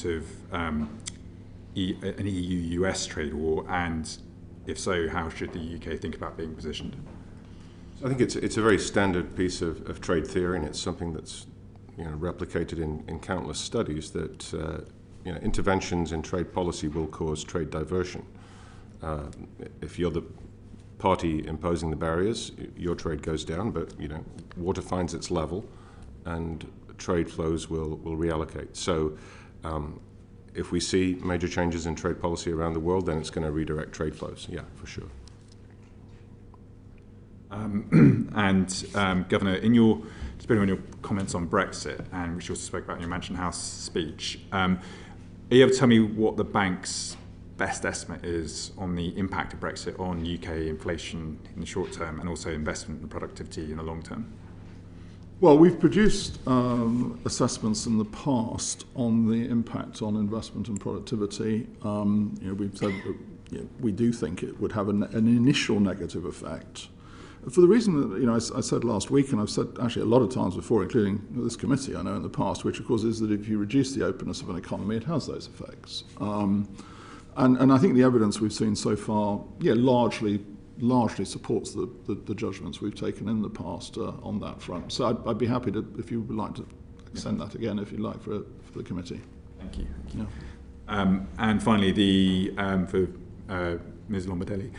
event of an EU-US trade war? And if so, how should the UK think about being positioned? So I think it's a very standard piece of trade theory, and it's something that's replicated in countless studies that interventions in trade policy will cause trade diversion. If you're the party imposing the barriers, your trade goes down, but water finds its level, and trade flows will reallocate. So if we see major changes in trade policy around the world, then it's going to redirect trade flows. Yeah, for sure. Governor, just building on your comments on Brexit, and which you also spoke about in your Mansion House speech, are you able to tell me what the bank's best estimate is on the impact of Brexit on UK inflation in the short term and also investment and productivity in the long term? Well, we've produced assessments in the past on the impact on investment and productivity. We've said that, we do think it would have an initial negative effect. For the reason that I said last week, and I've said actually a lot of times before, including this committee, I know in the past, which of course is that if you reduce the openness of an economy, it has those effects. And I think the evidence we've seen so far, largely supports the judgments we've taken in the past on that front. So I'd be happy to, if you would like to extend that again, if you'd like, for the committee. Thank you. Yeah. And finally, for Ms. Lombardelli,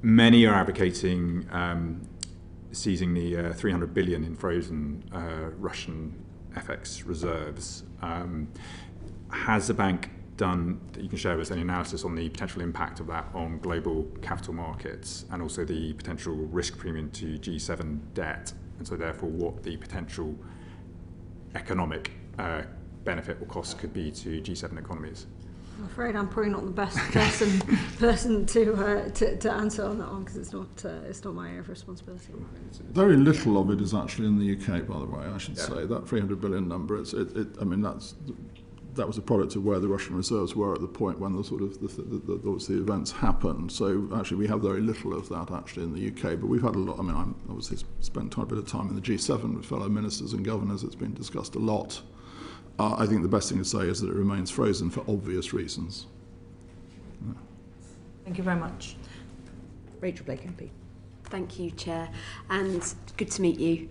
many are advocating seizing the 300 billion in frozen Russian FX reserves. Has the bank done, that you can share with us, any analysis on the potential impact of that on global capital markets and also the potential risk premium to G7 debt, and so therefore what the potential economic benefit or cost could be to G7 economies? I'm afraid I'm probably not the best person to answer on that one, because it's not my area of responsibility. Very little of it is actually in the UK, by the way. I should say that 300 billion number. That was a product of where the Russian reserves were at the point when the events happened. So actually, we have very little of that actually in the UK. But we've had a lot. I obviously spent quite a bit of time in the G7 with fellow ministers and governors. It's been discussed a lot. I think the best thing to say is that it remains frozen for obvious reasons. Yeah. Thank you very much. Rachel Blake, MP. Thank you, Chair, and good to meet you.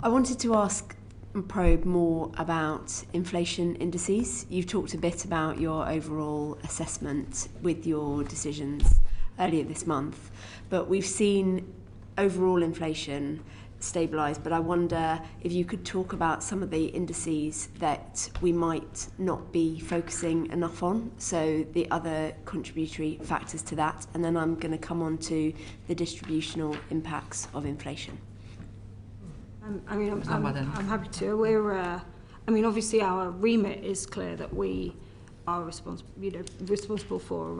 I wanted to ask and probe more about inflation indices. You've talked a bit about your overall assessment with your decisions earlier this month, but we've seen overall inflation stabilise, but I wonder if you could talk about some of the indices that we might not be focusing enough on, so the other contributory factors to that, and then I'm going to come on to the distributional impacts of inflation. I'm happy to. Obviously our remit is clear that we are responsible for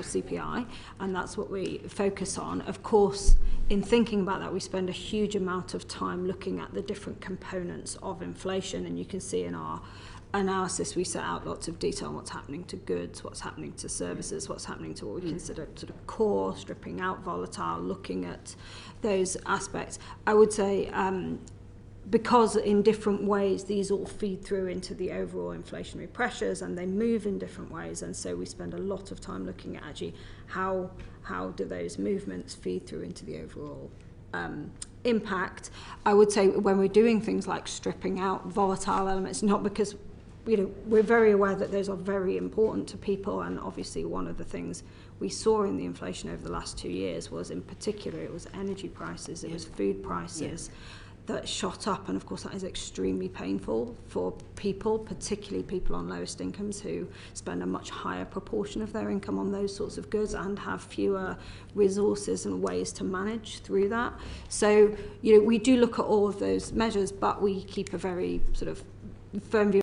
CPI, and that's what we focus on. Of course, in thinking about that, we spend a huge amount of time looking at the different components of inflation, and you can see in our analysis we set out lots of detail on what's happening to goods, what's happening to services, what's happening to what we consider sort of core, stripping out volatile, looking at those aspects. I would say because in different ways these all feed through into the overall inflationary pressures, and they move in different ways, and so we spend a lot of time looking at actually how do those movements feed through into the overall impact. I would say when we're doing things like stripping out volatile elements, not because we're very aware that those are very important to people, and obviously one of the things we saw in the inflation over the last 2 years was, in particular, it was energy prices, it was food prices that shot up, and of course that is extremely painful for people, particularly people on lowest incomes who spend a much higher proportion of their income on those sorts of goods and have fewer resources and ways to manage through that. So we do look at all of those measures, but we keep a very sort of firm view